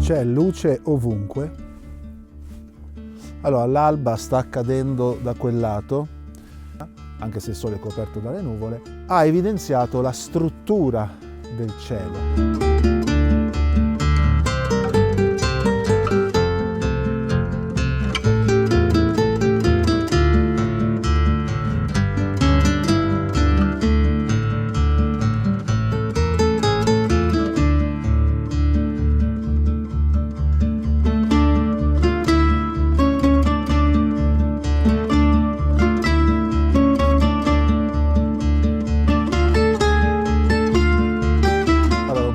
c'è luce ovunque. Allora, l'alba sta cadendo da quel lato, anche se il sole è coperto dalle nuvole, ha evidenziato la struttura del cielo.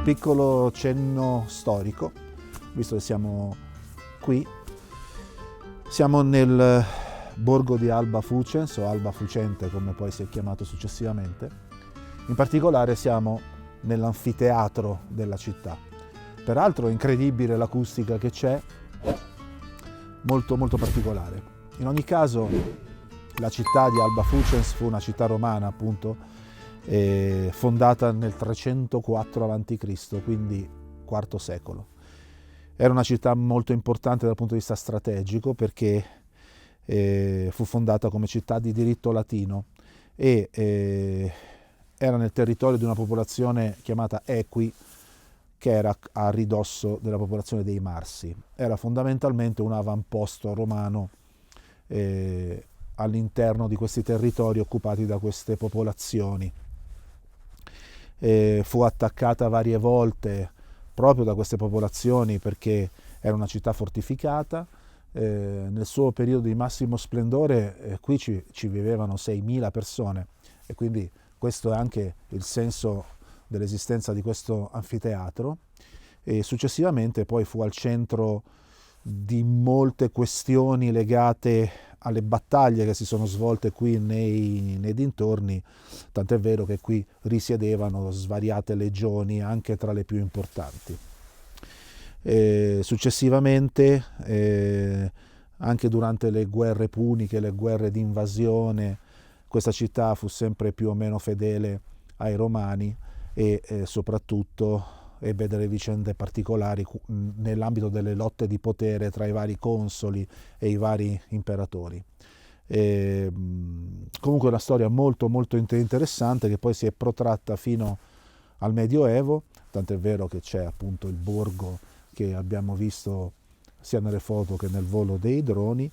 Piccolo cenno storico, visto che siamo qui, siamo nel borgo di Alba Fucens, o Alba Fucente come poi si è chiamato successivamente. In particolare siamo nell'anfiteatro della città. Peraltro è incredibile l'acustica che c'è, molto molto particolare. In ogni caso la città di Alba Fucens fu una città romana, appunto, fondata nel 304 a.C., quindi IV secolo. Era una città molto importante dal punto di vista strategico perché fu fondata come città di diritto latino e era nel territorio di una popolazione chiamata Equi, che era a ridosso della popolazione dei Marsi. Era fondamentalmente un avamposto romano all'interno di questi territori occupati da queste popolazioni. Fu attaccata varie volte proprio da queste popolazioni perché era una città fortificata. Nel suo periodo di massimo splendore qui ci vivevano 6.000 persone e quindi questo è anche il senso dell'esistenza di questo anfiteatro. E successivamente poi fu al centro di molte questioni legate alle battaglie che si sono svolte qui nei dintorni, tant'è vero che qui risiedevano svariate legioni, anche tra le più importanti. Successivamente, anche durante le guerre puniche, le guerre di invasione, questa città fu sempre più o meno fedele ai Romani e soprattutto ebbe delle vicende particolari nell'ambito delle lotte di potere tra i vari consoli e i vari imperatori. Comunque è una storia molto molto interessante che poi si è protratta fino al Medioevo, tant'è vero che c'è appunto il borgo che abbiamo visto sia nelle foto che nel volo dei droni.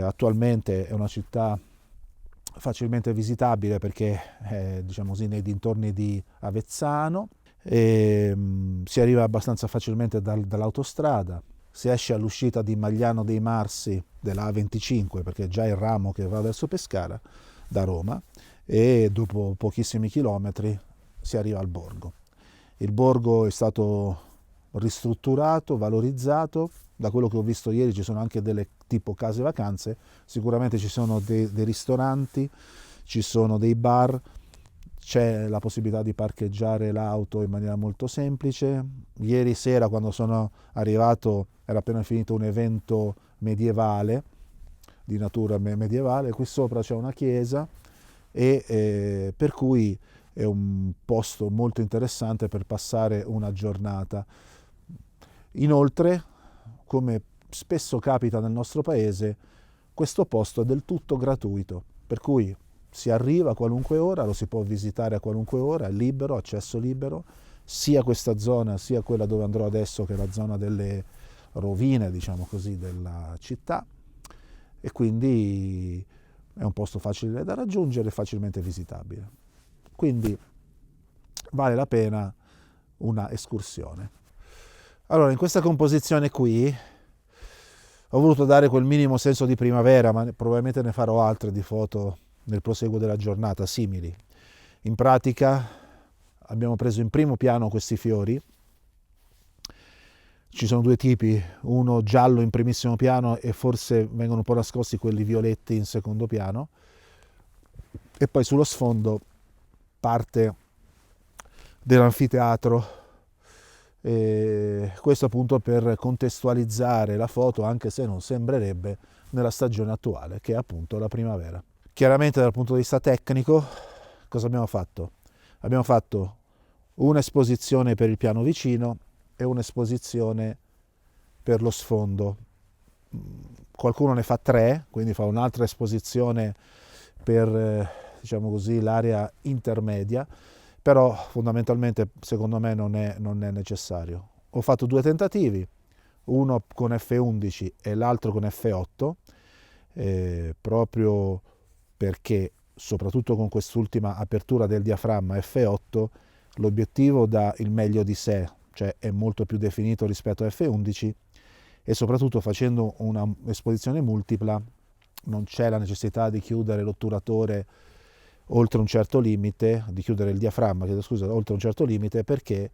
Attualmente è una città facilmente visitabile perché è, diciamo così, nei dintorni di Avezzano. Si arriva abbastanza facilmente dall'autostrada, si esce all'uscita di Magliano dei Marsi della A25 perché è già il ramo che va verso Pescara da Roma e dopo pochissimi chilometri si arriva al borgo. Il borgo è stato ristrutturato, valorizzato, da quello che ho visto ieri ci sono anche delle tipo case vacanze, sicuramente ci sono dei ristoranti, ci sono dei bar, c'è la possibilità di parcheggiare l'auto in maniera molto semplice. Ieri sera quando sono arrivato era appena finito un evento medievale, di natura medievale, qui sopra c'è una chiesa e per cui è un posto molto interessante per passare una giornata. Inoltre, come spesso capita nel nostro paese, questo posto è del tutto gratuito, per cui si arriva a qualunque ora, lo si può visitare a qualunque ora, è libero, accesso libero, sia questa zona sia quella dove andrò adesso, che è la zona delle rovine, diciamo così, della città, e quindi è un posto facile da raggiungere e facilmente visitabile. Quindi vale la pena una escursione. Allora, in questa composizione qui ho voluto dare quel minimo senso di primavera, ma probabilmente ne farò altre di foto nel proseguo della giornata, simili. In pratica abbiamo preso in primo piano questi fiori. Ci sono due tipi, uno giallo in primissimo piano e forse vengono un po' nascosti quelli violetti in secondo piano. E poi sullo sfondo parte dell'anfiteatro. Questo appunto per contestualizzare la foto, anche se non sembrerebbe, nella stagione attuale, che è appunto la primavera. Chiaramente dal punto di vista tecnico, cosa abbiamo fatto? Abbiamo fatto un'esposizione per il piano vicino e un'esposizione per lo sfondo. Qualcuno ne fa 3, quindi fa un'altra esposizione per diciamo così, l'area intermedia, però fondamentalmente secondo me non è necessario. Ho fatto 2 tentativi, uno con f11 e l'altro con f8, proprio perché soprattutto con quest'ultima apertura del diaframma f8 l'obiettivo dà il meglio di sé, cioè è molto più definito rispetto a f11 e soprattutto facendo un'esposizione multipla non c'è la necessità di chiudere l'otturatore oltre un certo limite, di chiudere il diaframma, oltre un certo limite, perché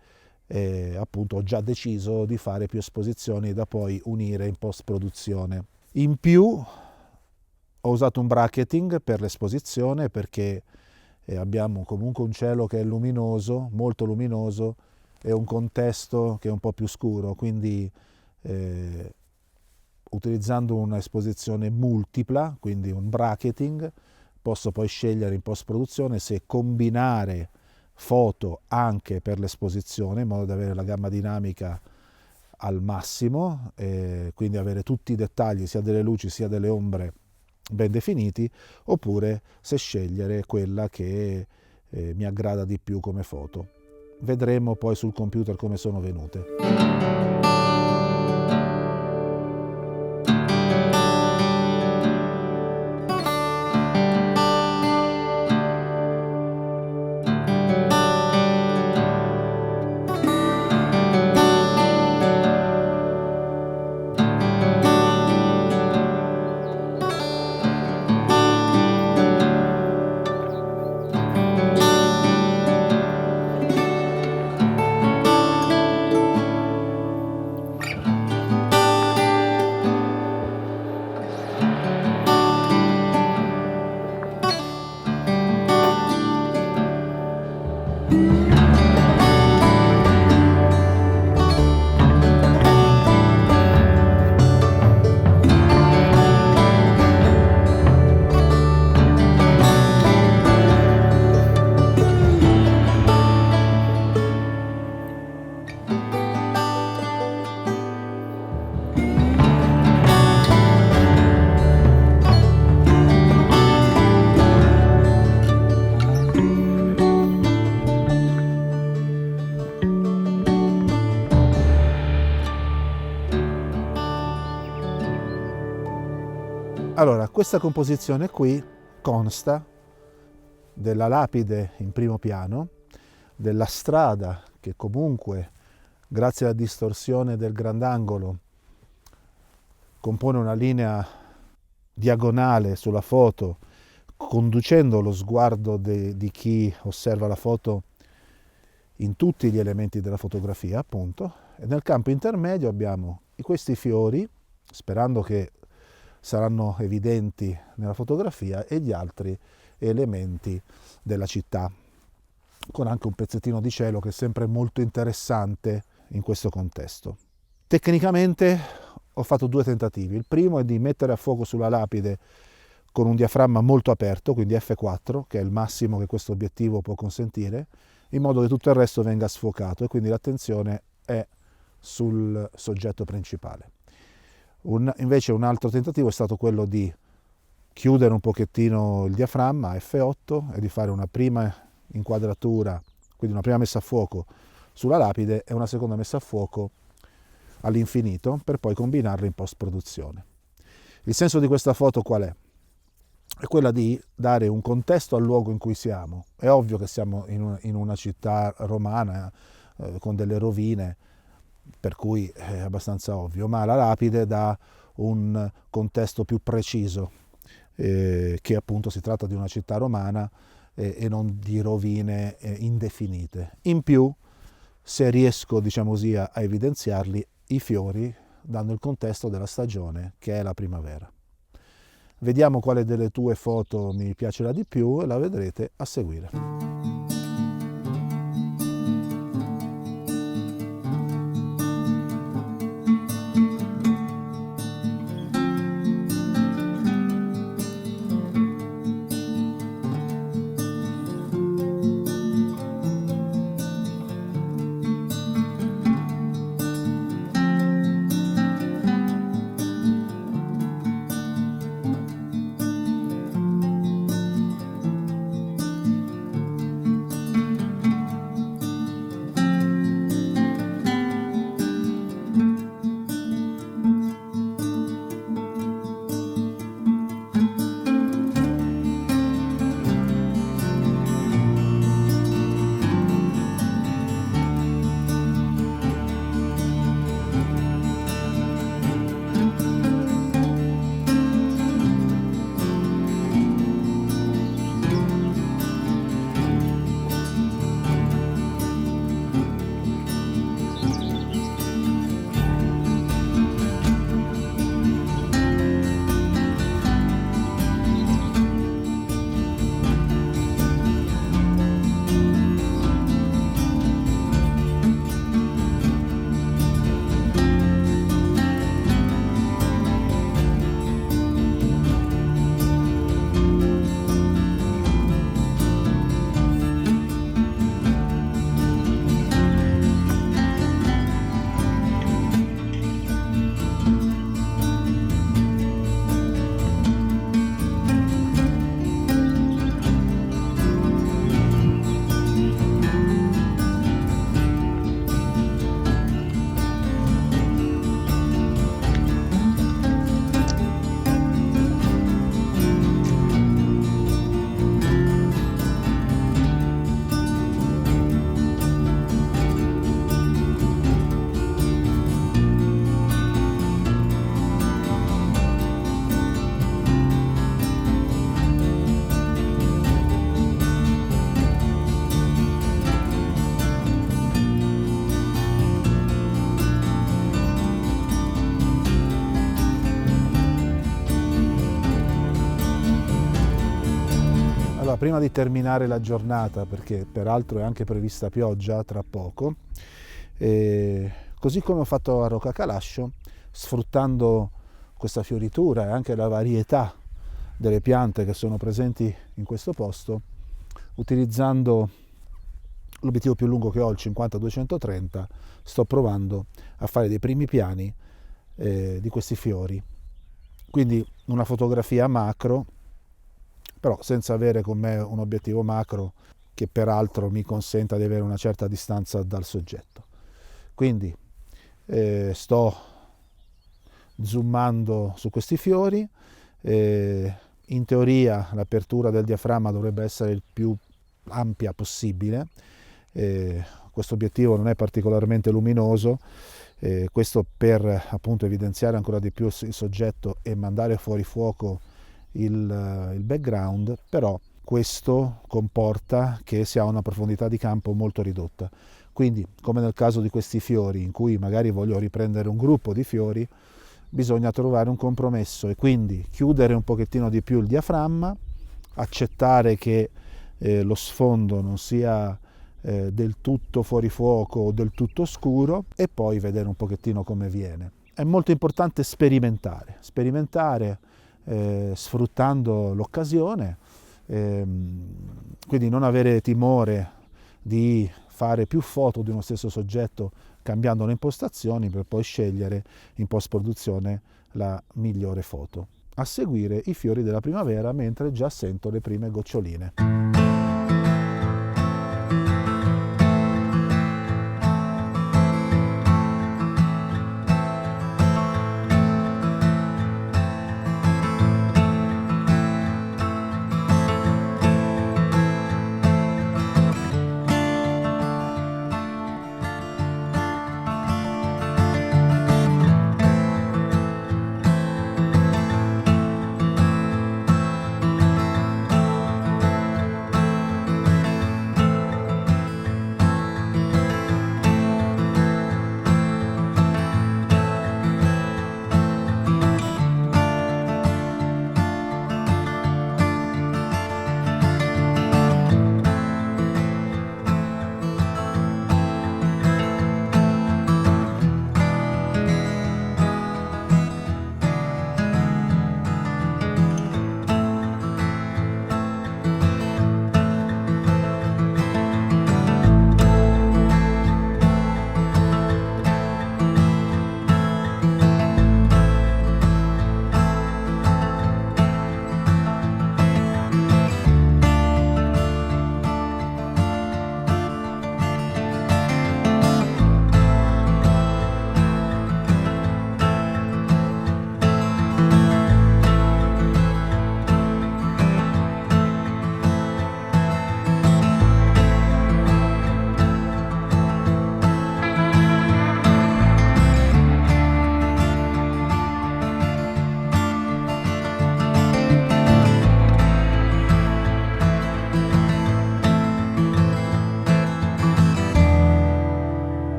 appunto ho già deciso di fare più esposizioni da poi unire in post-produzione. In più ho usato un bracketing per l'esposizione perché abbiamo comunque un cielo che è luminoso, molto luminoso, e un contesto che è un po' più scuro, quindi utilizzando un'esposizione multipla, quindi un bracketing, posso poi scegliere in post-produzione se combinare foto anche per l'esposizione, in modo da avere la gamma dinamica al massimo, quindi avere tutti i dettagli sia delle luci sia delle ombre ben definiti, oppure se scegliere quella che mi aggrada di più come foto. Vedremo poi sul computer come sono venute. Allora, questa composizione qui consta della lapide in primo piano, della strada che comunque, grazie alla distorsione del grandangolo, compone una linea diagonale sulla foto, conducendo lo sguardo di chi osserva la foto in tutti gli elementi della fotografia, appunto, e nel campo intermedio abbiamo questi fiori, sperando che saranno evidenti nella fotografia, e gli altri elementi della città, con anche un pezzettino di cielo che è sempre molto interessante in questo contesto. Tecnicamente ho fatto 2 tentativi. Il primo è di mettere a fuoco sulla lapide con un diaframma molto aperto, quindi f4, che è il massimo che questo obiettivo può consentire, in modo che tutto il resto venga sfocato e quindi l'attenzione è sul soggetto principale. Invece un altro tentativo è stato quello di chiudere un pochettino il diaframma f8 e di fare una prima inquadratura, quindi una prima messa a fuoco sulla lapide e una seconda messa a fuoco all'infinito, per poi combinarle in post-produzione. Il senso di questa foto qual è? È quella di dare un contesto al luogo in cui siamo. È ovvio che siamo in una città romana con delle rovine, per cui è abbastanza ovvio, ma la lapide dà un contesto più preciso, che appunto si tratta di una città romana e non di rovine indefinite. In più, se riesco, diciamo così, a evidenziarli, i fiori danno il contesto della stagione, che è la primavera. Vediamo quale delle tue foto mi piacerà di più e la vedrete a seguire. Allora, prima di terminare la giornata, perché peraltro è anche prevista pioggia tra poco, così come ho fatto a Rocca Calascio, sfruttando questa fioritura e anche la varietà delle piante che sono presenti in questo posto, utilizzando l'obiettivo più lungo che ho, il 50-230, sto provando a fare dei primi piani di questi fiori. Quindi una fotografia macro, però senza avere con me un obiettivo macro che peraltro mi consenta di avere una certa distanza dal soggetto. Quindi sto zoomando su questi fiori, in teoria l'apertura del diaframma dovrebbe essere il più ampia possibile, questo obiettivo non è particolarmente luminoso, questo per appunto evidenziare ancora di più il soggetto e mandare fuori fuoco il background, però questo comporta che si ha una profondità di campo molto ridotta. Quindi, come nel caso di questi fiori, in cui magari voglio riprendere un gruppo di fiori, bisogna trovare un compromesso e quindi chiudere un pochettino di più il diaframma, accettare che lo sfondo non sia del tutto fuori fuoco o del tutto scuro e poi vedere un pochettino come viene. È molto importante sperimentare sfruttando l'occasione, quindi non avere timore di fare più foto di uno stesso soggetto cambiando le impostazioni per poi scegliere in post-produzione la migliore foto. A seguire i fiori della primavera mentre già sento le prime goccioline.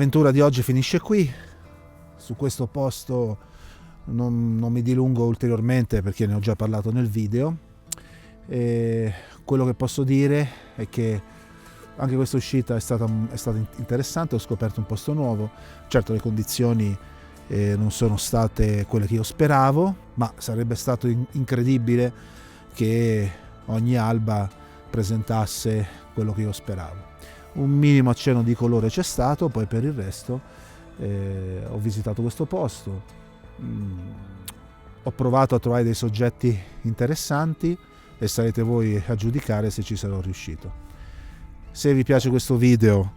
l'avventura di oggi finisce qui. Su questo posto non mi dilungo ulteriormente perché ne ho già parlato nel video. E quello che posso dire è che anche questa uscita è stata interessante, ho scoperto un posto nuovo. Certo, le condizioni non sono state quelle che io speravo, ma sarebbe stato incredibile che ogni alba presentasse quello che io speravo. Un minimo accenno di colore c'è stato, poi per il resto ho visitato questo posto, ho provato a trovare dei soggetti interessanti e sarete voi a giudicare se ci sarò riuscito. Se vi piace questo video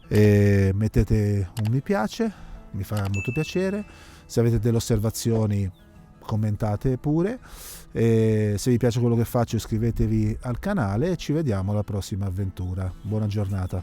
mettete un mi piace, mi fa molto piacere. Se avete delle osservazioni commentate pure, e se vi piace quello che faccio iscrivetevi al canale e ci vediamo alla prossima avventura. Buona giornata.